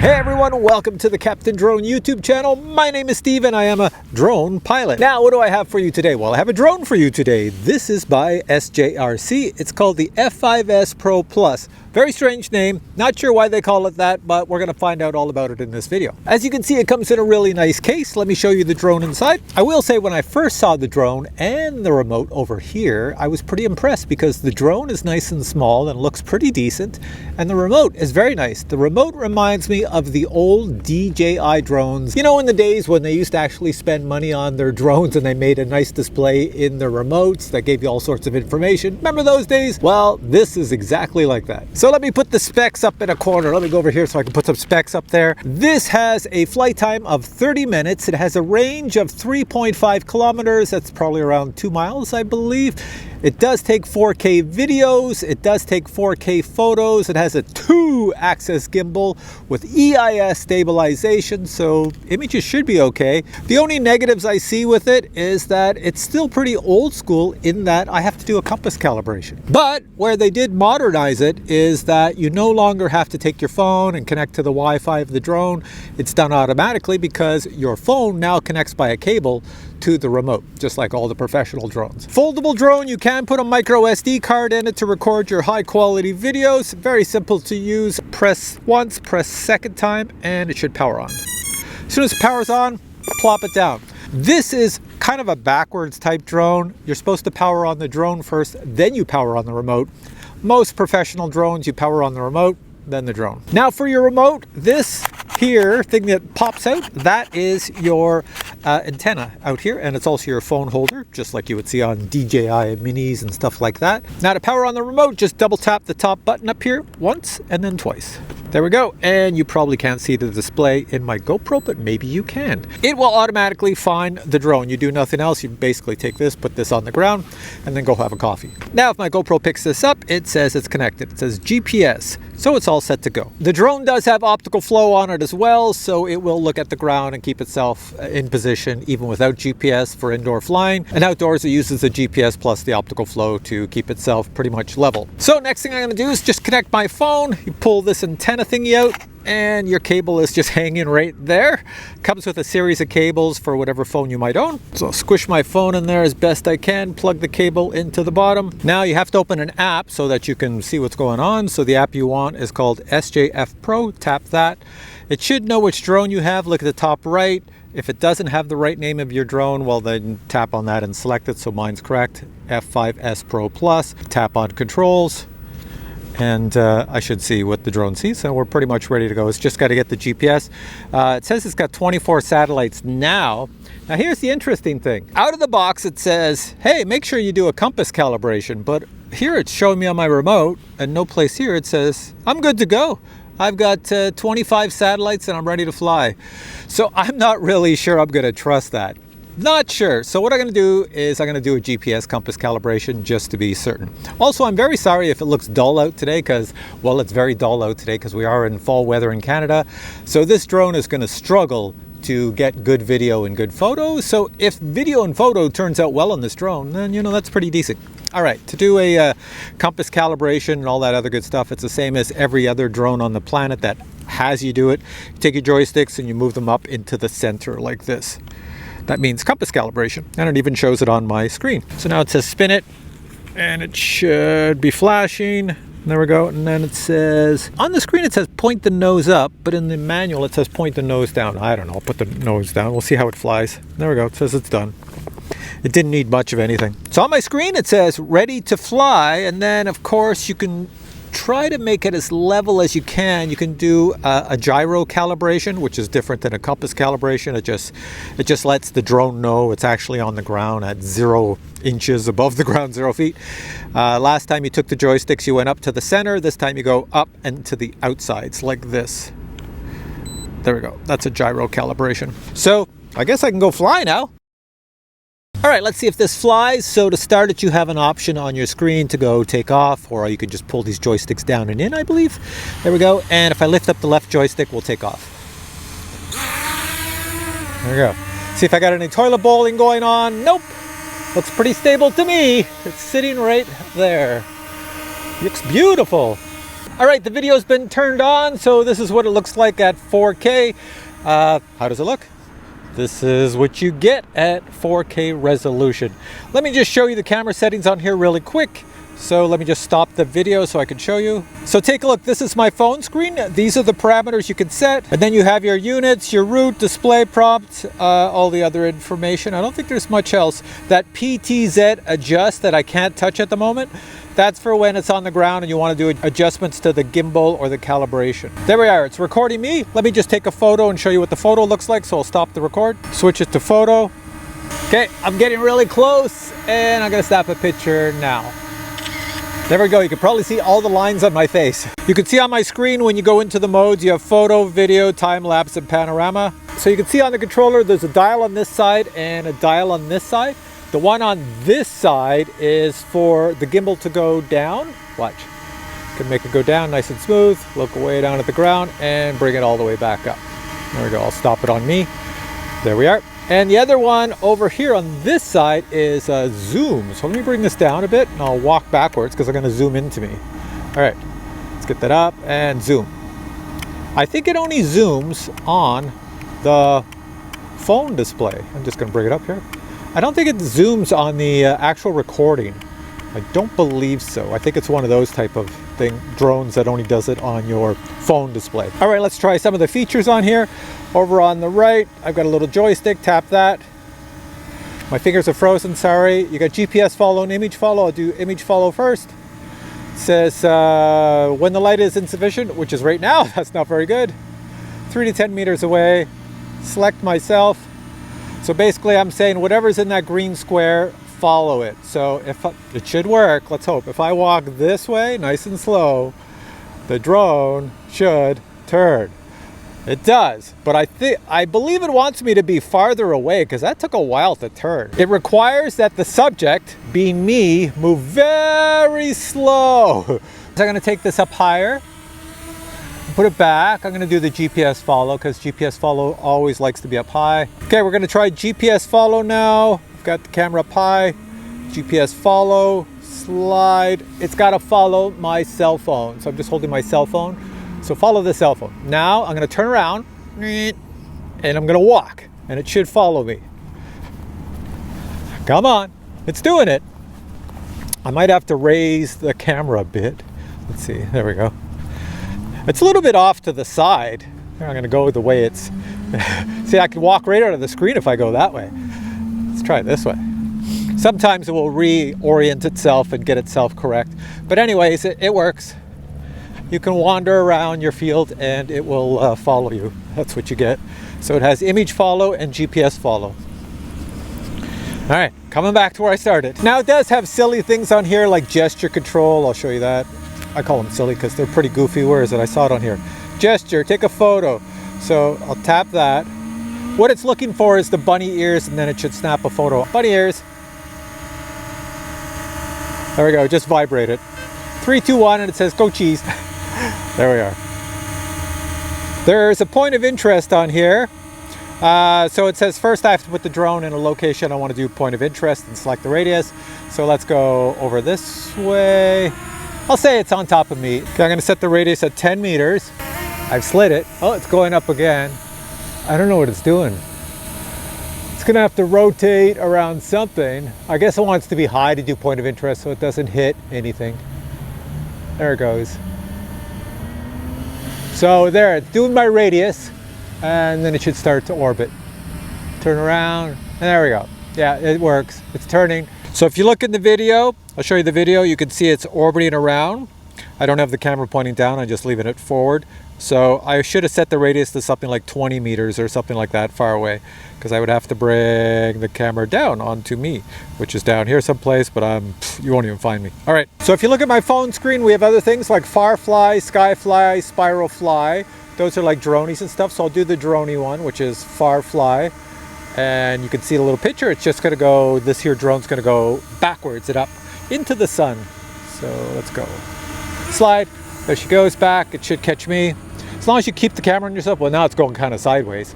Hey everyone, welcome to the Captain Drone YouTube channel. My name is Steve and I am a drone pilot. Now, what do I have for you today? Well, I have a drone for you today. This is by SJRC. It's called the F5S PRO Plus. Very strange name. Not sure why they call it that, but we're going to find out all about it in this video. As you can see, it comes in a really nice case. Let me show you the drone inside. I will say when I first saw the drone and the remote over here, I was pretty impressed because the drone is nice and small and looks pretty decent. And the remote is very nice. The remote reminds me of the old DJI drones. You know, in the days when they used to actually spend money on their drones and they made a nice display in their remotes that gave you all sorts of information. Remember those days? Well, this is exactly like that. So let me put the specs up in a corner. Let me go over here so I can put some specs up there. This has a flight time of 30 minutes. It has a range of 3.5 kilometers. That's probably around 2 miles, I believe. It does take 4K videos. It does take 4K photos. It has a 2-axis gimbal with EIS stabilization, so images should be okay. The only negatives I see with it is that it's still pretty old school in that I have to do a compass calibration. But where they did modernize it is that you no longer have to take your phone and connect to the Wi-Fi of the drone. It's done automatically because your phone now connects by a cable to the remote, just like all the professional drones. Foldable drone, you can put a micro SD card in it to record your high quality videos. Very simple to use. Press once, press second time, and it should power on. As soon as it powers on, plop it down. This is kind of a backwards type drone. You're supposed to power on the drone first, then you power on the remote. Most professional drones, you power on the remote, then the drone. Now for your remote, this here thing that pops out, that is your antenna out here, and it's also your phone holder, just like you would see on DJI minis and stuff like that. Now to power on the remote, just double tap the top button up here once and then twice. There we go. And you probably can't see the display in my GoPro, but maybe you can. It will automatically find the drone. You do nothing else. You basically take this, put this on the ground, and then go have a coffee. Now, if my GoPro picks this up, it says it's connected. It says GPS, so it's all set to go. The drone does have optical flow on it as well, so it will look at the ground and keep itself in position even without GPS for indoor flying. And outdoors, it uses the GPS plus the optical flow to keep itself pretty much level. So next thing I'm going to do is just connect my phone. You pull this antenna thingy out and your cable is just hanging right there. Comes with a series of cables for whatever phone you might own. So I'll squish my phone in there as best I can, plug the cable into the bottom. Now you have to open an app so that you can see what's going on. So the app you want is called SJRC PRO. Tap that. It should know which drone you have. Look at the top right. If it doesn't have the right name of your drone, well then tap on that and select it. So mine's correct, F5S PRO Plus. Tap on controls. And I should see what the drone sees, so we're pretty much ready to go. It's just got to get the GPS. It says it's got 24 satellites now. Now here's the interesting thing. Out of the box it says, hey, make sure you do a compass calibration, but here it's showing me on my remote, and no place here it says, I'm good to go. I've got 25 satellites and I'm ready to fly. So I'm not really sure I'm going to trust that. Not sure. So what I'm going to do is I'm going to do a GPS compass calibration just to be certain. Also, I'm very sorry if it looks dull out today because, well, it's very dull out today because we are in fall weather in Canada. So this drone is going to struggle to get good video and good photos. So if video and photo turns out well on this drone, then, you know, that's pretty decent. All right, to do a compass calibration and all that other good stuff, it's the same as every other drone on the planet that has you do it. You take your joysticks and you move them up into the center like this. That means compass calibration, and it even shows it on my screen. So now it says spin it, and it should be flashing. There we go. And then it says, on the screen it says point the nose up, but in the manual it says point the nose down. I don't know, I'll put the nose down. We'll see how it flies. There we go. It says it's done. It didn't need much of anything. So on my screen it says ready to fly, and then of course you can try to make it as level as you can. You can do a gyro calibration, which is different than a compass calibration. It just lets the drone know it's actually on the ground at 0 inches above the ground, 0 feet. Last time you took the joysticks, you went up to the center. This time you go up and to the outsides like this. There we go. That's a gyro calibration. So I guess I can go fly now. All right, let's see if this flies. So to start it, you have an option on your screen to go take off, or you can just pull these joysticks down and in, I believe. There we go. And if I lift up the left joystick, we'll take off. There we go. See if I got any toilet bowling going on. Nope. Looks pretty stable to me. It's sitting right there. Looks beautiful. All right, the video's been turned on, so this is what it looks like at 4K. How does it look? This is what you get at 4K resolution. Let me just show you the camera settings on here really quick. So let me just stop the video so I can show you. So take a look, this is my phone screen. These are the parameters you can set. And then you have your units, your route, display prompt, all the other information. I don't think there's much else. That PTZ adjust that I can't touch at the moment, that's for when it's on the ground and you want to do adjustments to the gimbal or the calibration. There we are, it's recording me. Let me just take a photo and show you what the photo looks like. So I'll stop the record, switch it to photo. Okay, I'm getting really close and I'm gonna snap a picture now. There we go, you can probably see all the lines on my face. You can see on my screen when you go into the modes, you have photo, video, time lapse, and panorama. So you can see on the controller, there's a dial on this side and a dial on this side. The one on this side is for the gimbal to go down. Watch, you can make it go down nice and smooth, look way down at the ground and bring it all the way back up. There we go, I'll stop it on me. There we are. And the other one over here on this side is zoom. So let me bring this down a bit and I'll walk backwards because I'm going to zoom into me. All right, let's get that up and zoom. I think it only zooms on the phone display. I'm just going to bring it up here. I don't think it zooms on the actual recording. I don't believe so. I think it's one of those type of drones that only does it on your phone display. All right, let's try some of the features on here. Over on the right, I've got a little joystick, tap that. My fingers are frozen, sorry. You got GPS follow and image follow. I'll do image follow first. It says when the light is insufficient, which is right now, that's not very good. 3 to 10 meters away, select myself. So basically I'm saying whatever's in that green square, follow it. So if it should work, let's hope. If I walk this way, nice and slow, the drone should turn. It does, but I believe it wants me to be farther away because that took a while to turn. It requires that the subject, being me, move very slow. So I'm gonna take this up higher, put it back. I'm gonna do the GPS follow because GPS follow always likes to be up high. Okay, we're gonna try GPS follow now. I've got the camera up high, GPS follow, slide. It's gotta follow my cell phone. So I'm just holding my cell phone. So follow the cell phone. Now I'm gonna turn around and I'm gonna walk and it should follow me. Come on, it's doing it. I might have to raise the camera a bit. Let's see, there we go. It's a little bit off to the side. I'm gonna go the way it's, see, I can walk right out of the screen if I go that way. Let's try it this way. Sometimes it will reorient itself and get itself correct. But anyways, it works. You can wander around your field and it will follow you. That's what you get. So it has image follow and GPS follow. All right, coming back to where I started. Now it does have silly things on here like gesture control. I'll show you that. I call them silly because they're pretty goofy. Where is it? I saw it on here. Gesture, take a photo. So I'll tap that. What it's looking for is the bunny ears and then it should snap a photo. Bunny ears. There we go, just vibrate it. 3, 2, 1 and it says go cheese. There we are. There's a point of interest on here. So it says first I have to put the drone in a location I want to do point of interest and select the radius. So let's go over this way. I'll say it's on top of me. Okay, I'm going to set the radius at 10 meters. I've slid it. Oh, it's going up again. I don't know what it's doing. It's going to have to rotate around something. I guess it wants to be high to do point of interest so it doesn't hit anything. There it goes. So there, it's doing my radius, and then it should start to orbit. Turn around, and there we go. Yeah, it works. It's turning. So if you look in the video, I'll show you the video, you can see it's orbiting around. I don't have the camera pointing down, I'm just leaving it forward. So I should have set the radius to something like 20 meters or something like that far away, because I would have to bring the camera down onto me, which is down here someplace, but you won't even find me. All right, so if you look at my phone screen, we have other things like Firefly, Skyfly, Spiral Fly. Those are like dronies and stuff. So I'll do the droney one, which is Firefly. And you can see the little picture. It's just gonna go, this here drone's gonna go backwards and up into the sun. So let's go. Slide, there she goes back. It should catch me. As long as you keep the camera on yourself. Well, now it's going kind of sideways.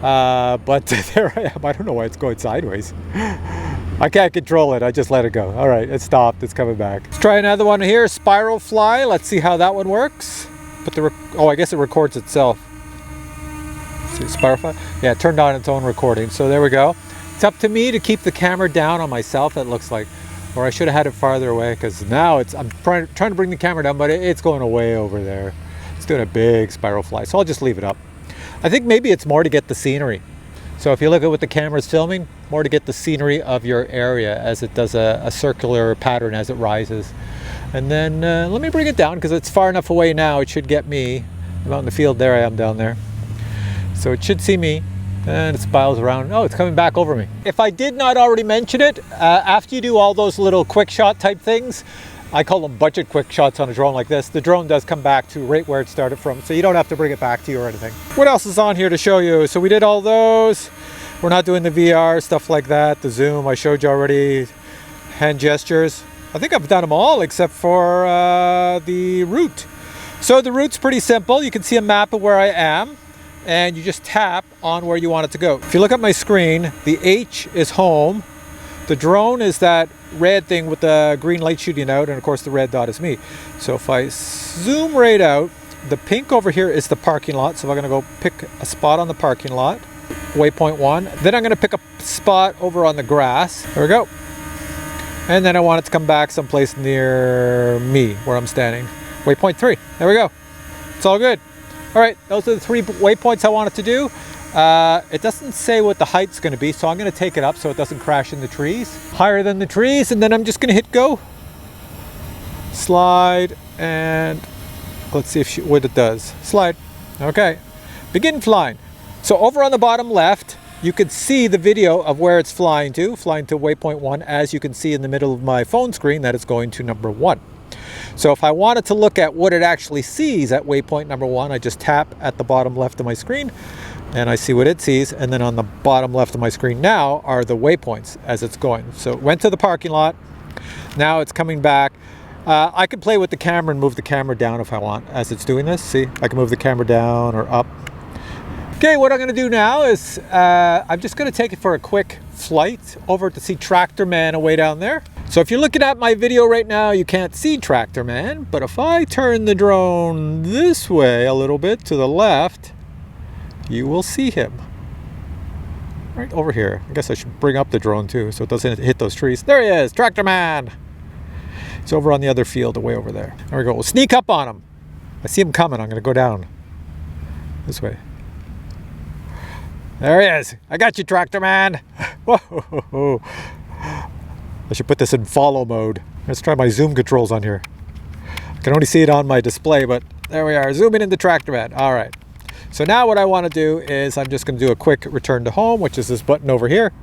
But there I am. I don't know why it's going sideways. I can't control it. I just let it go. All right, it stopped. It's coming back. Let's try another one here. Spiral fly. Let's see how that one works. But I guess it records itself. Let's see, spiral fly. Yeah, it turned on its own recording. So there we go. It's up to me to keep the camera down on myself, it looks like. Or I should have had it farther away, because now I'm trying to bring the camera down, but it's going away over there. It's doing a big spiral fly. So I'll just leave it up. I think maybe it's more to get the scenery. So if you look at what the camera's filming, more to get the scenery of your area as it does a circular pattern as it rises. And then let me bring it down because it's far enough away now. It should get me. I'm out in the field. There I am down there. So it should see me and it spirals around. Oh, it's coming back over me. If I did not already mention it, after you do all those little quick shot type things, I call them budget quick shots on a drone like this. The drone does come back to right where it started from, so you don't have to bring it back to you or anything. What else is on here to show you? So we did all those. We're not doing the VR, stuff like that. The zoom, I showed you already. Hand gestures. I think I've done them all except for the route. So the route's pretty simple. You can see a map of where I am, and you just tap on where you want it to go. If you look at my screen, the H is home. The drone is that red thing with the green light shooting out, and of course the red dot is me. So if I zoom right out, the pink over here is the parking lot. So I'm gonna go pick a spot on the parking lot, waypoint 1. Then I'm gonna pick a spot over on the grass. There we go. And then I want it to come back someplace near me where I'm standing. Waypoint 3, there we go. It's all good. All right, those are the 3 waypoints I wanted to do. It doesn't say what the height's going to be, so I'm going to take it up so it doesn't crash in the trees. Higher than the trees, and then I'm just going to hit go. Slide, and let's see what it does. Slide. Okay. Begin flying. So over on the bottom left, you can see the video of where it's flying to waypoint 1, as you can see in the middle of my phone screen that it's going to number 1. So if I wanted to look at what it actually sees at waypoint number 1, I just tap at the bottom left of my screen and I see what it sees. And then on the bottom left of my screen now are the waypoints as it's going. So it went to the parking lot. Now it's coming back. I can play with the camera and move the camera down if I want as it's doing this. See, I can move the camera down or up. Okay, what I'm going to do now is I'm just going to take it for a quick flight over to see Tractor Man away down there. So if you're looking at my video right now, you can't see Tractor Man, but if I turn the drone this way a little bit to the left, you will see him right over here. I guess I should bring up the drone too so it doesn't hit those trees. There he is, Tractor Man. He's over on the other field, way over there. There we go. We'll sneak up on him. I see him coming. I'm going to go down this way. There he is. I got you, Tractor Man. Whoa. I should put this in follow mode. Let's try my zoom controls on here. I can only see it on my display, but there we are. Zooming into Tractor Man. All right. So now what I want to do is I'm just going to do a quick return to home, which is this button over here.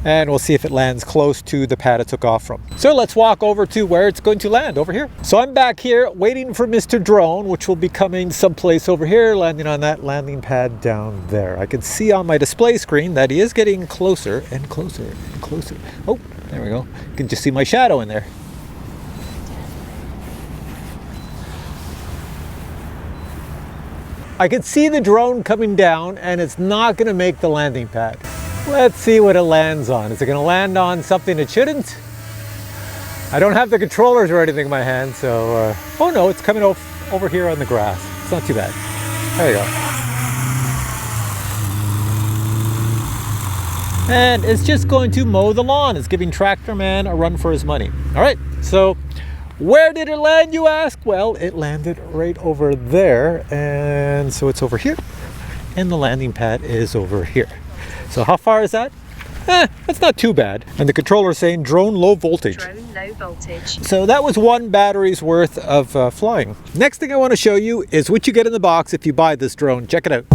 And we'll see if it lands close to the pad it took off from. So let's walk over to where it's going to land, over here. So I'm back here waiting for Mr. Drone, which will be coming someplace over here, landing on that landing pad down there. I can see on my display screen that he is getting closer and closer and closer. Oh, there we go. You can just see my shadow in there. I can see the drone coming down, and it's not going to make the landing pad. Let's see what it lands on. Is it going to land on something it shouldn't? I don't have the controllers or anything in my hand, so... oh no, it's coming over here on the grass. It's not too bad. There you go. And it's just going to mow the lawn. It's giving Tractor Man a run for his money. All right, so where did it land, you ask? Well, it landed right over there, and so it's over here, and the landing pad is over here. So how far is that? That's not too bad. And the controller is saying drone low voltage. Drone low voltage. So that was 1 battery's worth of flying. Next thing I want to show you is what you get in the box if you buy this drone. Check it out.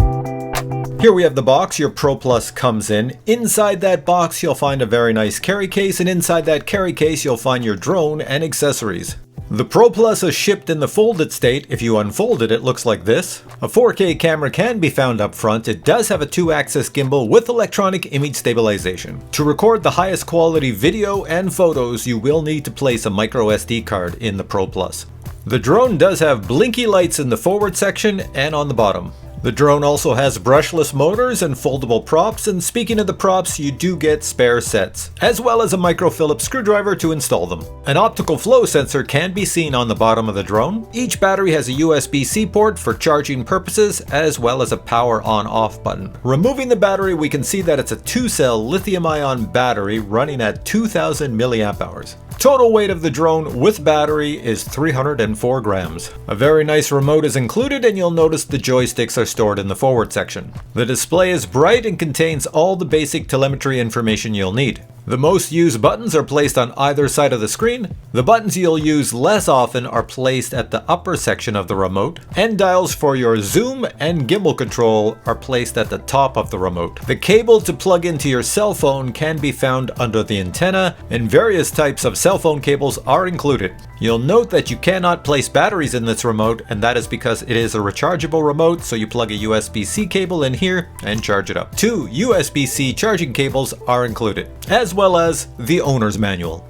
Here we have the box your Pro Plus comes in. Inside that box you'll find a very nice carry case, and inside that carry case you'll find your drone and accessories. The Pro Plus is shipped in the folded state. If you unfold it, it looks like this. A 4K camera can be found up front. It does have a 2-axis gimbal with electronic image stabilization. To record the highest quality video and photos, you will need to place a micro SD card in the Pro Plus. The drone does have blinky lights in the forward section and on the bottom. The drone also has brushless motors and foldable props, and speaking of the props, you do get spare sets, as well as a micro Phillips screwdriver to install them. An optical flow sensor can be seen on the bottom of the drone. Each battery has a USB-C port for charging purposes, as well as a power on-off button. Removing the battery, we can see that it's a 2-cell lithium-ion battery running at 2000 milliamp hours. Total weight of the drone with battery is 304 grams. A very nice remote is included, and you'll notice the joysticks are stored in the forward section. The display is bright and contains all the basic telemetry information you'll need. The most used buttons are placed on either side of the screen. The buttons you'll use less often are placed at the upper section of the remote, and dials for your zoom and gimbal control are placed at the top of the remote. The cable to plug into your cell phone can be found under the antenna, and various types of cell phone cables are included. You'll note that you cannot place batteries in this remote, and that is because it is a rechargeable remote, so you plug a USB-C cable in here and charge it up. 2 USB-C charging cables are included, as well as the owner's manual.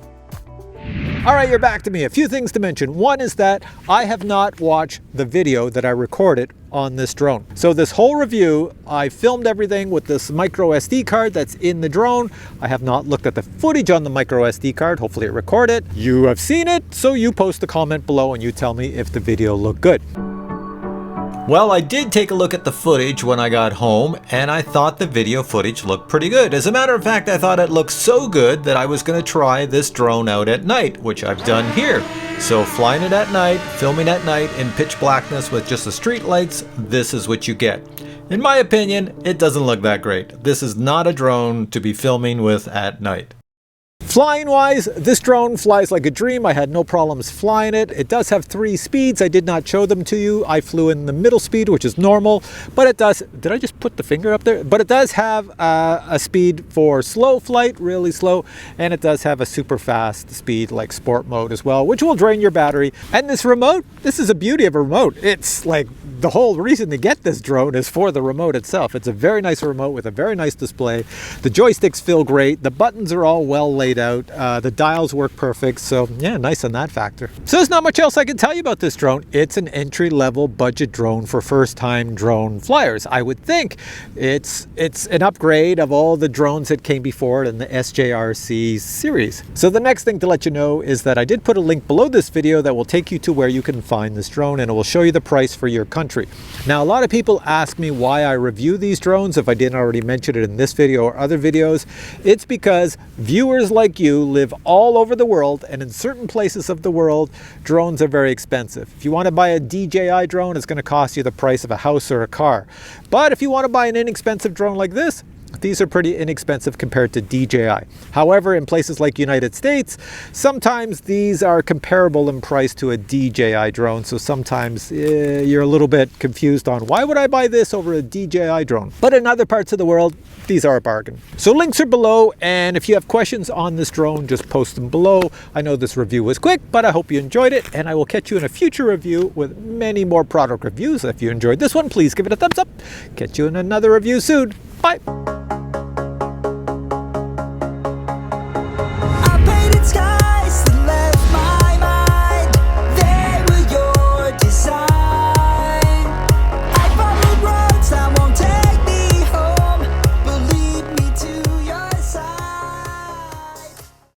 All right, you're back to me. A few things to mention. One is that I have not watched the video that I recorded on this drone. So this whole review, I filmed everything with this micro SD card that's in the drone. I have not looked at the footage on the micro SD card. Hopefully it recorded. You have seen it, so you post a comment below and you tell me if the video looked good. Well, I did take a look at the footage when I got home, and I thought the video footage looked pretty good. As a matter of fact, I thought it looked so good that I was going to try this drone out at night, which I've done here. So flying it at night, filming at night in pitch blackness with just the street lights, this is what you get. In my opinion, it doesn't look that great. This is not a drone to be filming with at night. Flying wise, this drone flies like a dream. I had no problems flying it. It does have 3 speeds. I did not show them to you. I flew in the middle speed, which is normal, but it does, did I just put the finger up there? But it does have a speed for slow flight, really slow, and it does have a super fast speed like sport mode as well, which will drain your battery. And this remote, this is a beauty of a remote. It's like the whole reason to get this drone is for the remote itself. It's a very nice remote with a very nice display. The joysticks feel great. The buttons are all well laid out. The dials work perfect. So yeah, nice on that factor. So there's not much else I can tell you about this drone. It's an entry-level budget drone for first-time drone flyers. I would think it's an upgrade of all the drones that came before it in the SJRC series. So the next thing to let you know is that I did put a link below this video that will take you to where you can find this drone, and it will show you the price for your country. Now, a lot of people ask me why I review these drones if I didn't already mention it in this video or other videos. It's because viewers like you live all over the world, and in certain places of the world, drones are very expensive. If you want to buy a DJI drone, it's going to cost you the price of a house or a car. But if you want to buy an inexpensive drone like this, these are pretty inexpensive compared to DJI. However, in places like United States, sometimes these are comparable in price to a DJI drone. So sometimes you're a little bit confused on why would I buy this over a DJI drone? But in other parts of the world, these are a bargain. So links are below, and if you have questions on this drone, just post them below. I know this review was quick, but I hope you enjoyed it, and I will catch you in a future review with many more product reviews. If you enjoyed this one, please give it a thumbs up. Catch you in another review soon. Bye.